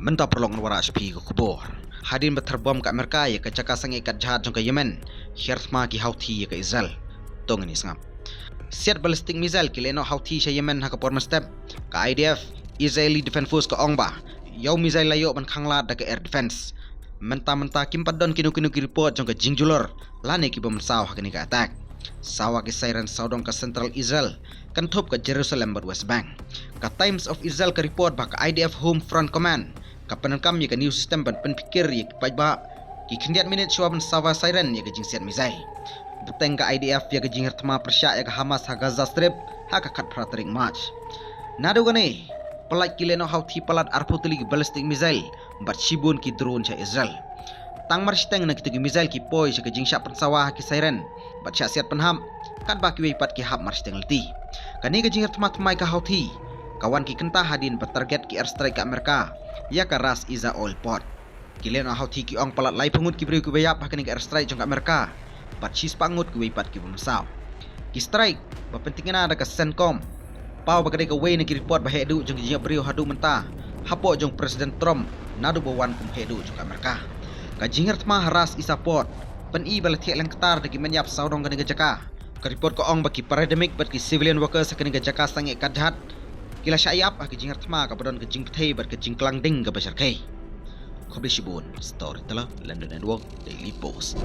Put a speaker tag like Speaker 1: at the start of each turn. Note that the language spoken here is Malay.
Speaker 1: Mentah perlongan wara sepi ke kubur. Hadin berterbom ke Amerika ya ke cakasang ikat jahat jong ke Yemen. Syartma ki Houthi ya ke Israel. Tong ini sengap. Siat ballistic missile ki leno Houthi sa Yemen ha ke Pormestep. Ka IDF Israeli Defense Force ke Ongba. Yau missile layo ban khangla da ke air defense. Mentah-mentah kimpadon kinu-kinu ki report jong ke Jingjulor. Lani ki bom saw ha ke ni ka attack. Sawa ki siren saudong ke Central Israel. Kan thop ke Jerusalem ber West Bank. Ka Times of Israel ke report ba ke IDF Home Front Command. Kapan kam ya ke new system ban penpikir ya ke pajba ki kendiat minit shuaban sawa siren ya ke jingsiat mizai buteng ka IDF ya ke jingir tma persya ya ke Hamas ha Gaza Strip ha ka kat pratering march nadu gane pelat kileno Houthi pelat arputuli ballistic missile bat shibun ki drone cha Israel tang marsteng na ki missile ki poi ya ke jingsya pensawa ki siren bat sya siat penham kan ba ki pat ki hap marsteng leti kani ke jingir tma tmai ka Houthi kawan ki kentah hadin bertarget ki airstrike ke Amerika ya ke Ras Iza Oil Port. Kileno Houthi ki ong palat lai pengut ki beri ku bayap hakani ke airstrike jong ke Amerika. Pat sis pangut ku pat ki bumsaw. Ki strike bapentingna ada ke Cencom. Pau bagade ke way na ki report bahe edu jong jinya beriu hadu mentah. Hapo jong Presiden Trump nadu bawan kum hedu jong ke Amerika. Ka jinger tma Ras Iza Port. Pen i bala tiak lang ketar dagi menyap saudong kani ke Jaka. Ka report ko ong baki pandemic bat ki civilian workers hakani ke Jaka sange kadhat. Kila syayap ke jingar tma ka badon ke jing pethai ber ke jing klang ding ke besar kai. Khobri Shibun, Storyteller, London Network, Daily Post.